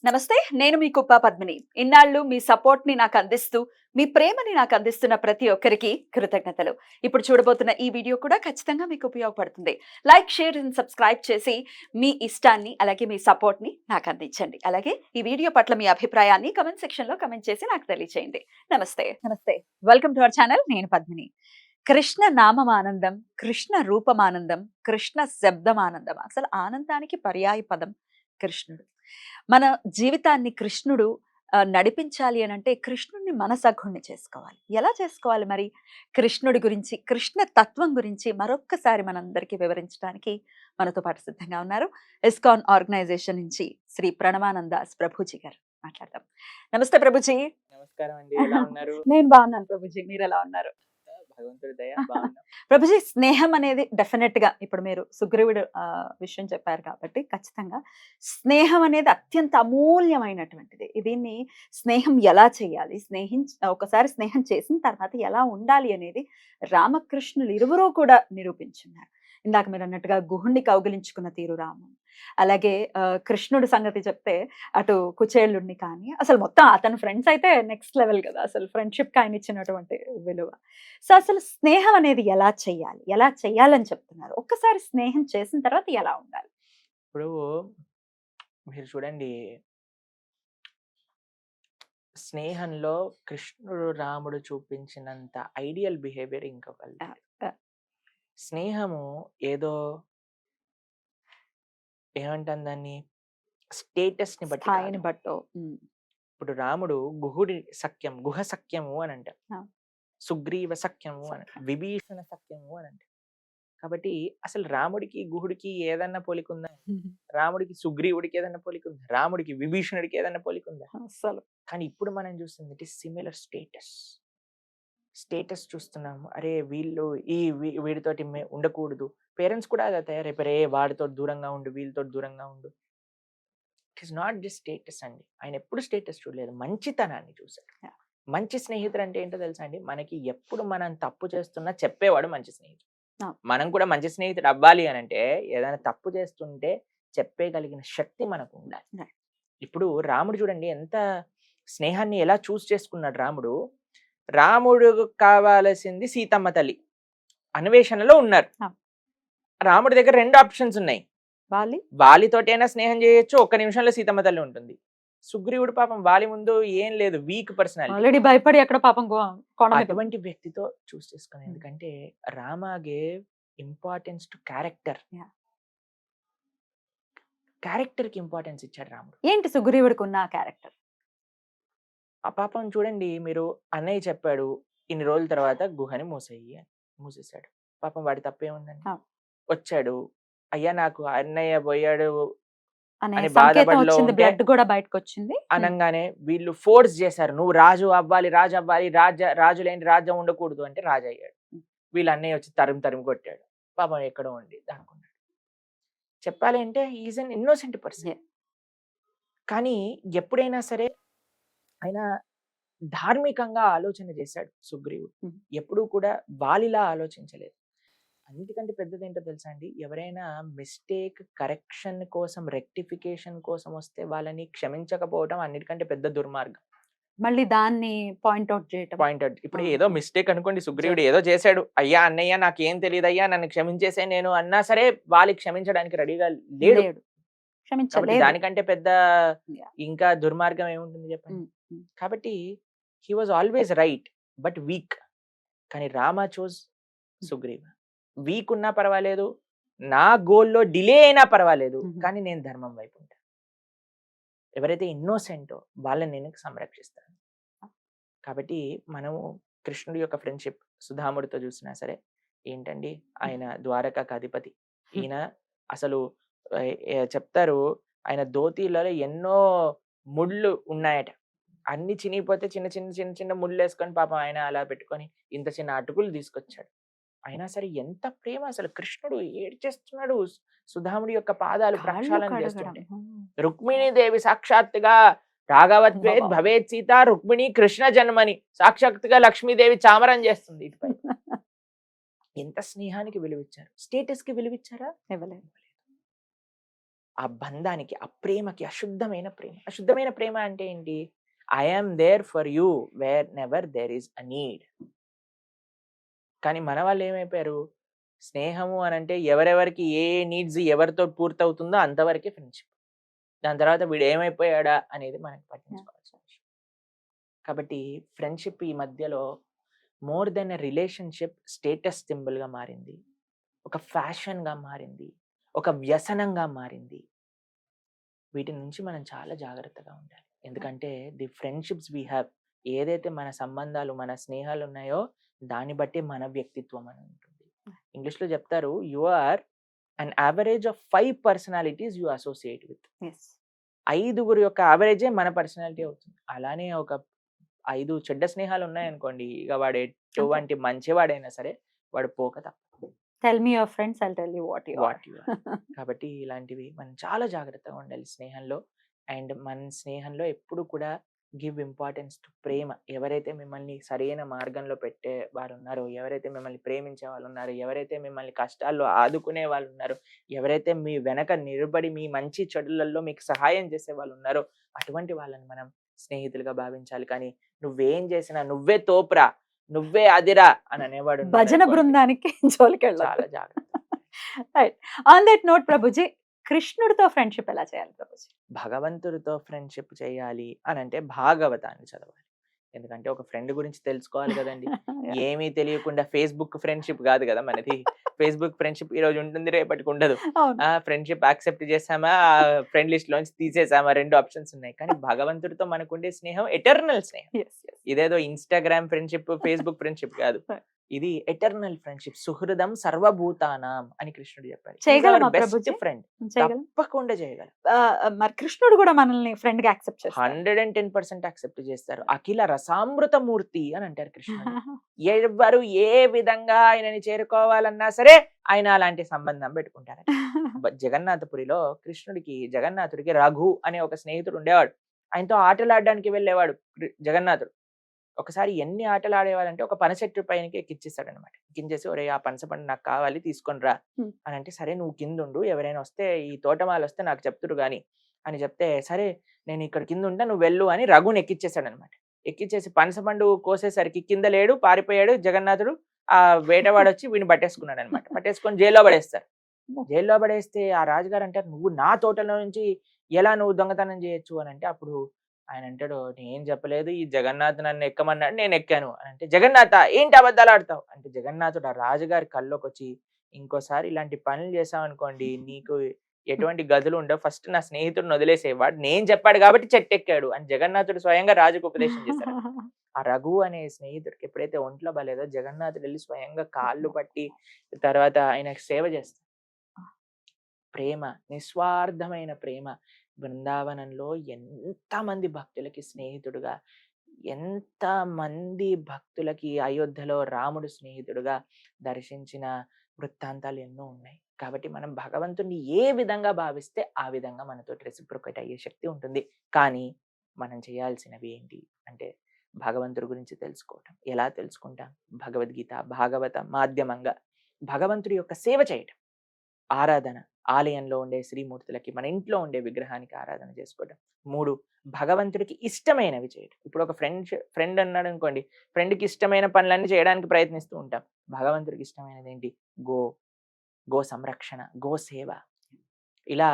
నమస్తే. నేను మీ కుప్ప పద్మిని. ఇన్నాళ్ళు మీ సపోర్ట్‌ని నాకు అందిస్తూ, మీ ప్రేమని నాకు అందిస్తున్న ప్రతి ఒక్కరికి కృతజ్ఞతలు. ఇప్పుడు చూడబోతున్న ఈ వీడియో కూడా ఖచ్చితంగా మీకు ఉపయోగపడుతుంది. లైక్, షేర్ అండ్ సబ్స్క్రైబ్ చేసి మీ ఇష్టాన్ని అలాగే మీ సపోర్ట్‌ని నాకు అందించండి. అలాగే ఈ వీడియో పట్ల మీ అభిప్రాయాన్ని కామెంట్ సెక్షన్‌లో కామెంట్ చేసి నాకు తెలియజేయండి. నమస్తే. నమస్తే. Welcome to our channel. నేను పద్మిని. కృష్ణ నామమానందం, కృష్ణ రూపమానందం, కృష్ణ శబ్దమానందం. అసలు ఆనందానికి పర్యాయ పదం కృష్ణుడు. మన జీవితాన్ని కృష్ణుడు నడిపించాలి అనంటే కృష్ణుడిని మనసగుణ్ణి చేసుకోవాలి. ఎలా చేసుకోవాలి మరి? కృష్ణుడి గురించి, కృష్ణ తత్వం గురించి మరొక్కసారి మనందరికీ వివరించడానికి మనతో పాటు సిద్ధంగా ఉన్నారు. ఇస్కాన్ ఆర్గనైజేషన్ నుంచి శ్రీ ప్రణవానందాస్ ప్రభుజీ గారు. మాట్లాడదాం. నమస్తే ప్రభుజీ. నమస్కారం అండి. ఎలా ఉన్నారు? నేను బాగున్నాను ప్రభుజీ. మీరు ఎలా ఉన్నారు? భగవంతుడి దయ బాగున్నాం. ప్రభుజీ, స్నేహం అనేది డెఫినెట్ గా ఇప్పుడు మీరు సుగ్రీవుడు విషయం చెప్పారు కాబట్టి ఖచ్చితంగా స్నేహం అనేది అత్యంత అమూల్యమైనటువంటిది. దీన్ని స్నేహం ఎలా చేయాలి, ఒకసారి స్నేహం చేసిన తర్వాత ఎలా ఉండాలి అనేది రామకృష్ణులు ఇరువురు కూడా నిరూపించున్నారు. ఇందాక మీరు అన్నట్టుగా గుహుణ్ణి కౌగిలించుకున్న తీరు రాము, అలాగే కృష్ణుడి సంగతి చెప్తే అటు కుచేలుడిని కానీ అసలు మొత్తం అతని ఫ్రెండ్స్ అయితే నెక్స్ట్ లెవెల్ కదా, అసలు ఫ్రెండ్షిప్ ఆయన ఇచ్చినటువంటి విలువ. సో అసలు స్నేహం అనేది ఎలా చెయ్యాలి, ఎలా చెయ్యాలని చెప్తున్నారు? ఒక్కసారి స్నేహం చేసిన తర్వాత ఎలా ఉండాలి? ఇప్పుడు మీరు చూడండి, స్నేహంలో కృష్ణుడు రాముడు చూపించినంత ఐడియల్ బిహేవియర్ ఇంకొకళ్ళు. ఆ, స్నేహము ఏదో ఏమంటాం దాన్ని, స్టేటస్ ని బట్టి స్థాయిని కాదు. బట్టో. ఇప్పుడు రాముడు గుహుడి సఖ్యం, గుహ సఖ్యము అని అంట, ఆ. సుగ్రీవ సఖ్యము అని అంట, విభీషణ సఖ్యము అని అంట. కాబట్టి అసలు రాముడికి గుహుడికి ఏదన్నా పోలిక ఉందా? రాముడికి సుగ్రీవుడికి ఏదన్నా పోలిక ఉందా? రాముడికి విభీషణుడికి ఏదన్నా పోలిక ఉందా? అసలు కానీ ఇప్పుడు మనం చూస్తుంది ఇట్ ఈస్ సిమిలర్ స్టేటస్ చూస్తున్నాము. అరే వీళ్ళు వీడితోటి ఉండకూడదు. పేరెంట్స్ కూడా అదే తయారైపోయారు. రే వాడితో దూరంగా ఉండు, వీళ్ళతో దూరంగా ఉండు. It is not just status అండి. ఆయన ఎప్పుడు స్టేటస్ చూడలేదు, మంచితనాన్ని చూశారు. మంచి స్నేహితుడు అంటే ఏంటో తెలుసా అండి? మనకి ఎప్పుడు మనం తప్పు చేస్తున్నా చెప్పేవాడు మంచి స్నేహితుడు. మనం కూడా మంచి స్నేహితుడు అవ్వాలి అని అంటే ఏదైనా తప్పు చేస్తుంటే చెప్పేయగలిగిన శక్తి మనకు ఉండాలి. ఇప్పుడు రాముడు చూడండి ఎంత స్నేహాన్ని ఎలా చూస్ చేసుకున్నాడు. రాముడు కావాల్సింది సీతమ్మ తల్లి అన్వేషణలో ఉన్నారు. రాముడి దగ్గర 2 ఆప్షన్స్ ఉన్నాయి. వాలితోటైనా స్నేహం చేయొచ్చు, ఒక్క నిమిషంలో సీతమ్మ తల్లి ఉంటుంది. సుగ్రీవుడు పాపం వాలి ముందు ఏం లేదు, వీక్ పర్సనాలిటీ, భయపడి ఎక్కడ పాపం అటువంటి వ్యక్తితో చూస్ చేసుకున్నాను. ఎందుకంటే Rama gave importance to character కి ఇంపార్టెన్స్ ఇచ్చాడు రాముడు. ఏంటి సుగ్రీవుడికి ఉన్న క్యారెక్టర్? ఆ పాపం చూడండి, మీరు అన్నయ్య చెప్పాడు ఇన్ని రోజుల తర్వాత గుహని మూసేశాడు. పాపం వాడి తప్పేముందండి? వచ్చాడు, అయ్యా నాకు అన్నయ్య పోయాడు అని బాధపడలో బ్లడ్ కూడా బయటకు వచ్చింది అనగానే వీళ్ళు ఫోర్స్ చేశారు, నువ్వు రాజు అవ్వాలి, రాజు లేని రాజ్యం ఉండకూడదు అంటే రాజు అయ్యాడు. వీళ్ళ అన్నయ్య వచ్చి తరిమి కొట్టాడు. పాపం ఎక్కడో ఉండి దానుకున్నాడు. చెప్పాలి అంటే ఈజ్ అన్ ఇన్నోసెంట్ పర్సన్. కానీ ఎప్పుడైనా సరే ఆయన ధార్మికంగా ఆలోచన చేశాడు సుగ్రీవుడు. ఎప్పుడూ కూడా వాలిలా ఆలోచించలేదు. అన్నిటికంటే పెద్దది ఏంటో తెలుసా అండి? ఎవరైనా మిస్టేక్ కరెక్షన్ కోసం, రెక్టిఫికేషన్ కోసం వస్తే వాళ్ళని క్షమించకపోవడం అన్నిటికంటే పెద్ద దుర్మార్గం. మళ్ళీ దాన్ని పాయింట్అవుట్ చేయటం. ఇప్పుడు ఏదో మిస్టేక్ అనుకోండి, సుగ్రీవుడు ఏదో చేశాడు, అయ్యా అన్నయ్య నాకేం తెలియదు అయ్యా నన్ను క్షమించేసే నేను అన్నా సరే వాళ్ళు క్షమించడానికి రెడీగా లేడు. దానికంటే పెద్ద ఇంకా దుర్మార్గం ఏముంటుంది చెప్పండి? కాబట్టి he was always right but week. కానీ రామ చూస్ సుగ్రీవ. వీక్ ఉన్నా పర్వాలేదు, నా గోల్లో డిలే అయినా పర్వాలేదు, కానీ నేను ధర్మం వైపు ఉంటాను. ఎవరైతే ఇన్నోసెంటో వాళ్ళని నేను సంరక్షిస్తాను. కాబట్టి మనము కృష్ణుడి యొక్క ఫ్రెండ్షిప్ సుధాముడితో చూసినా సరే ఏంటండి, ఆయన ద్వారకాకు అధిపతి. ఈయన అసలు చెప్తారు, ఆయన ధోతీలలో ఎన్నో ముళ్ళు ఉన్నాయట. అన్ని చినిగిపోతే చిన్న చిన్న చిన్న చిన్న ముళ్ళు వేసుకొని పాపం ఆయన అలా పెట్టుకొని ఇంత చిన్న అటుకులు తీసుకొచ్చాడు. అయినా సరే ఎంత ప్రేమ! అసలు కృష్ణుడు ఏడ్చేస్తున్నాడు సుధాముడి యొక్క పాదాలు ప్రక్షాళన చేస్తుంటే. రుక్మిణీదేవి సాక్షాత్తుగా రాఘవత్వే భవేత్ సీత రుక్మిణి కృష్ణ జన్మని సాక్షాత్తుగా లక్ష్మీదేవి చామరం చేస్తుంది ఇటుపై. ఎంత స్నేహానికి విలువిచ్చారు! స్టేటస్ కి విలువిచ్చారా? ఇవ్వలేదు. ఆ బంధానికి, ఆ ప్రేమకి అశుద్ధమైన ప్రేమ. అశుద్ధమైన ప్రేమ అంటే ఏంటి? I am there for you where never there is a need. కానీ మన వాళ్ళు ఏమైపోయారు? స్నేహము అనంటే ఎవరెవరికి ఏ నీడ్స్ ఎవరితో పూర్తవుతుందో అంతవరకే ఫ్రెండ్‌షిప్. దాని తర్వాత వీడు ఏమైపోయాడా అనేది మనకి పట్టించుకోవాల్సిన విషయం. కాబట్టి ఫ్రెండ్‌షిప్ ఈ మధ్యలో more than a relationship status సింబల్‌గా మారింది. ఒక ఫ్యాషన్‌గా మారింది. ఒక వ్యసనంగా మారింది. వీటి నుంచి మనం చాలా జాగ్రత్తగా ఉండాలి. ఎందుకంటే ది ఫ్రెండ్‌షిప్స్ వి హావ్, ఏదైతే మన సంబంధాలు, మన స్నేహాలు ఉన్నాయో దాన్ని బట్టి మన వ్యక్తిత్వం అని ఉంటుంది. ఇంగ్లీష్‌లో చెప్తారు, you are an average of 5 personalities you associate with. Yes. 5గురి యొక్క యావరేజే మన పర్సనాలిటీ అవుతుంది. అలానే ఒక 5 చెడ్డ స్నేహాలు ఉన్నాయనుకోండి, ఇక వాడు ఎటువంటి మంచివాడైనా సరే వాడు పోక తప్పదు. Tell me your friends, I'll tell you what you are. What you are. కాబట్టి ఇలాంటివి మనం చాలా జాగ్రత్తగా ఉండాలి స్నేహంలో. అండ్ మన స్నేహంలో ఎప్పుడు కూడా గివ్ ఇంపార్టెన్స్ టు ప్రేమ. ఎవరైతే మిమ్మల్ని సరైన మార్గంలో పెట్టే వారు ఉన్నారో, ఎవరైతే మిమ్మల్ని ప్రేమించే వాళ్ళు ఉన్నారో, ఎవరైతే మిమ్మల్ని కష్టాల్లో ఆదుకునే వాళ్ళు ఉన్నారో, ఎవరైతే మీ వెనక నిలబడి మీ మంచి చెడులలో మీకు సహాయం చేసే వాళ్ళు ఉన్నారో, అటువంటి వాళ్ళని మనం స్నేహితులుగా భావించాలి. కానీ నువ్వేం చేసినా నువ్వే తోపురా, నువ్వే అదిరా అని అనేవాడు భజన ఉన్నాడనుకోండి, బృందానికి జోలికెళ్ళొద్దు. చాలా జాగ్రత్త. Right. On that note Prabhuji, కృష్ణుడితో ఫ్రెండ్‌షిప్ ఎలా చేయాలి ప్రభుజీ? భగవంతుడితో ఫ్రెండ్‌షిప్ చేయాలి అనంటే భాగవతాన్ని చదవాలి. ఎందుకంటే ఒక ఫ్రెండ్ గురించి తెలుసుకోవాలి గదండీ! యాహ్! ఏమీ తెలియకుండా ఫేస్‌బుక్ ఫ్రెండ్‌షిప్ గాదు గదా మనది. ఫేస్‌బుక్ ఫ్రెండ్‌షిప్ ఈరోజు ఉంటుంది, రేపటికి ఉండదు. అవును. ఫ్రెండ్‌షిప్ యాక్సెప్ట్ చేసామా, ఫ్రెండ్ లిస్ట్‌లోంచి తీసేసామా 2 ఆప్షన్స్ ఉన్నాయి. కానీ భగవంతుడితో మనకుండే స్నేహం ఎటర్నల్ స్నేహం. యెస్. యెస్. ఇదేదో ఇన్‌స్టాగ్రామ్ ఫ్రెండ్‌షిప్, ఫేస్‌బుక్ ఫ్రెండ్‌షిప్ కాదు. ఇది ఎటర్నల్ ఫ్రెండ్‌షిప్. సుహృదం సర్వభూతానాం అని కృష్ణుడు చెప్పాడు. హి ఈస్ అవర్ చేయగలమా బెస్ట్ ప్రభుజీ? ఫ్రెండ్. చేయగలం. తప్పకుండా చేయగలం. మరి కృష్ణుడు కూడా మనల్ని ఫ్రెండ్‌గా యాక్సెప్ట్ చేస్తారా? 110% యాక్సెప్ట్ చేస్తారు. అఖిల రసామృత మూర్తి అని అంటారు కృష్ణుడు. ఎవ్వరు ఏ విధంగా ఆయనని చేరుకోవాలన్నా సరే ఆయన అలాంటి సంబంధం పెట్టుకుంటారట. జగన్నాథపురిలో జగన్నాథుడికి రఘు అనే ఒక స్నేహితుడు ఉండేవాడు. ఆయనతో ఆటలాడడానికి వెళ్ళేవాడు జగన్నాథుడు. ఒకసారి ఎన్ని ఆటలు ఆడేవాడంటే ఒక పనస చెట్టు పైనకి ఎక్కిచ్చేసాడనమాట. ఎక్కించేసి, ఒరేయ్ ఆ పనస పండు నాకు కావాలి తీసుకొని రా అని అంటే, సరే నువ్వు కిందుండు, ఎవరైనా వస్తే ఈ తోటమాలి వస్తే నాకు చెప్తురు గాని అని చెప్తే, సరే నేను ఇక్కడ కింద ఉంటా నువ్వు వెళ్ళు అని రఘుని ఎక్కిచ్చేసాడనమాట. ఎక్కిచ్చేసి పనస పండు కోసేసరికి కింద లేడు, పారిపోయాడు జగన్నాథుడు. ఆ వేటవాడు వచ్చి వీడిని పట్టేసుకున్నాడు అనమాట. పట్టేసుకొని జైల్లో పడేస్తారు. జైల్లో పడేస్తే ఆ రాజుగారు అంటారు, నువ్వు నా తోటలో నుంచి ఎలా నువ్వు దొంగతనం చేయొచ్చు అని అంటే, అప్పుడు ఆయన అంటాడు, నేను చెప్పలేదు, ఈ జగన్నాథ్ నన్ను ఎక్కమన్నాడు, నేను ఎక్కాను అని అంటే, జగన్నాథ ఏంటి అబద్ధాలు ఆడతావు అంటే, జగన్నాథుడు ఆ రాజుగారి కల్లోకి వచ్చి, ఇంకోసారి ఇలాంటి పనులు చేసావనుకోండి నీకు ఎటువంటి గదులు ఉండవు, ఫస్ట్ నా స్నేహితుడిని వదిలేసేవాడు, నేను చెప్పాడు కాబట్టి చెట్టు ఎక్కాడు అని జగన్నాథుడు స్వయంగా రాజుకు ఉపదేశం చేశాడు. ఆ రఘు అనే స్నేహితుడికి ఎప్పుడైతే ఒంట్లో బాలేదో జగన్నాథుడు వెళ్ళి స్వయంగా కాళ్ళు పట్టి తర్వాత ఆయనకు సేవ చేస్తాడు. ప్రేమ, నిస్వార్థమైన ప్రేమ. బృందావనంలో ఎంతమంది భక్తులకి స్నేహితుడుగా, ఎంతమంది భక్తులకి అయోధ్యలో రాముడు స్నేహితుడుగా దర్శించిన వృత్తాంతాలు ఎన్నో ఉన్నాయి. కాబట్టి మనం భగవంతుడిని ఏ విధంగా భావిస్తే ఆ విధంగా మనతోటి రెసిప్రొకేట్ అయ్యే శక్తి ఉంటుంది. కానీ మనం చేయాల్సినవి ఏంటి అంటే, భగవంతుడి గురించి తెలుసుకోవటం. ఎలా తెలుసుకుంటాం? భగవద్గీత, భాగవత మాధ్యమంగా భగవంతుడి యొక్క సేవ చేయటం. ఆరాధన, ఆలయంలో ఉండే శ్రీమూర్తులకి, మన ఇంట్లో ఉండే విగ్రహానికి ఆరాధన చేసుకోవడం. 3 భగవంతుడికి ఇష్టమైనవి చేయడం. ఇప్పుడు ఒక ఫ్రెండ్ అన్నాడు అనుకోండి, ఫ్రెండ్‌కి ఇష్టమైన పనులన్నీ చేయడానికి ప్రయత్నిస్తూ ఉంటాం. భగవంతుడికి ఇష్టమైనది ఏంటి? గో సంరక్షణ, గో సేవ. ఇలా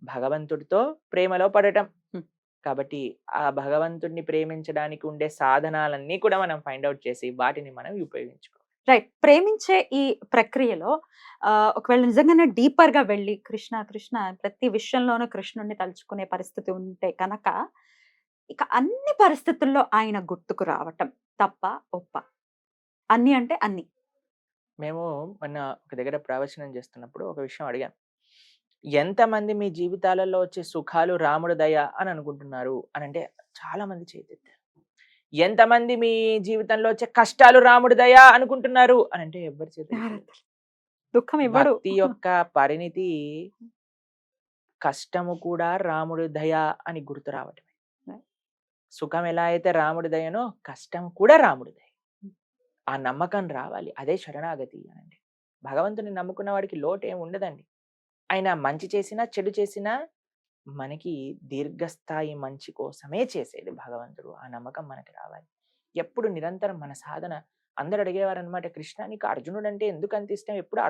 భగవంతుడితో ప్రేమలో పడటం. కాబట్టి ఆ భగవంతుడిని ప్రేమించడానికి ఉండే సాధనాలన్నీ కూడా మనం ఫైండ్ ఔట్ చేసి వాటిని మనం ఉపయోగించుకోవాలి. రైట్. ప్రేమించే ఈ ప్రక్రియలో ఒకవేళ నిజంగానే డీపర్‌గా వెళ్ళి కృష్ణ, కృష్ణ ప్రతి విషయంలోనూ కృష్ణుడిని తలుచుకునే పరిస్థితి ఉంటే కనక, ఇక అన్ని పరిస్థితుల్లో ఆయన గుర్తుకు రావటం తప్పా? ఒప్పా? అన్ని అంటే అన్ని. మేము మొన్న ఒక దగ్గర ప్రవచనం చేస్తున్నప్పుడు ఒక విషయం అడిగాను. ఎంతమంది మీ జీవితాలలో వచ్చే సుఖాలు రాముడి దయ అని అనుకుంటున్నారు అని అంటే, చాలా మంది చేతెత్తారు. ఎంతమంది మీ జీవితంలో వచ్చే కష్టాలు రాముడి దయ అనుకుంటున్నారు అని అంటే, ఎవ్వరి చేతులు దుఃఖం ఇవ్వడు. భక్తి యొక్క పరిణితి కష్టము కూడా రాముడి దయ అని గుర్తు రావటమే. సుఖం ఎలా అయితే రాముడి దయనో కష్టం కూడా రాముడి దయ. ఆ నమ్మకం రావాలి. అదే శరణాగతి అనండి. భగవంతుని నమ్ముకున్న వాడికి లోటు ఏమి ఉండదండి. ఆయన మంచి చేసినా చెడు చేసినా మనకి దీర్ఘస్థాయి మంచి కోసమే చేసేది భగవంతుడు. ఆ నమ్మకం మనకి రావాలి. ఎప్పుడు నిరంతరం మన సాధన అందరూ అడిగేవారనమాట, కృష్ణ నీకు అర్జునుడు అంటే ఎందుకు అంత ఇష్టం? ఎప్పుడు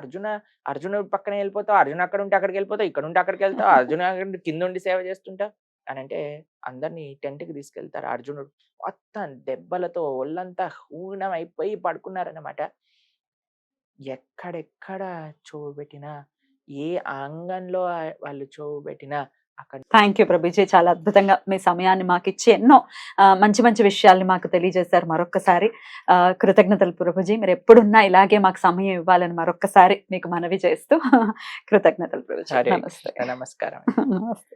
అర్జునుడు పక్కనే వెళ్ళిపోతావు, అర్జున్ అక్కడ ఉంటే అక్కడికి వెళ్ళిపోతావు, ఇక్కడ ఉంటే అక్కడికి వెళ్తావు, అర్జున కింద ఉండి సేవ చేస్తుంటావు అని అంటే, అందరినీ టెంట్కి తీసుకెళ్తారు. అర్జునుడు మొత్తం దెబ్బలతో ఒళ్ళంతా హూనం అయిపోయి పడుకున్నారన్నమాట. ఎక్కడెక్కడ చెవు పెట్టినా, ఏ అంగంలో వాళ్ళు చెవు పెట్టినా అక్కడ థ్యాంక్ యూ ప్రభుజీ, చాలా అద్భుతంగా మీ సమయాన్ని మాకు ఇచ్చి ఎన్నో మంచి మంచి విషయాల్ని మాకు తెలియజేశారు. మరొక్కసారి కృతజ్ఞతలు ప్రభుజీ. మీరు ఎప్పుడున్నా ఇలాగే మాకు సమయం ఇవ్వాలని మరొక్కసారి మీకు మనవి చేస్తూ కృతజ్ఞతలు ప్రభుజీ. సరే నమస్తే. నమస్కారం. నమస్తే.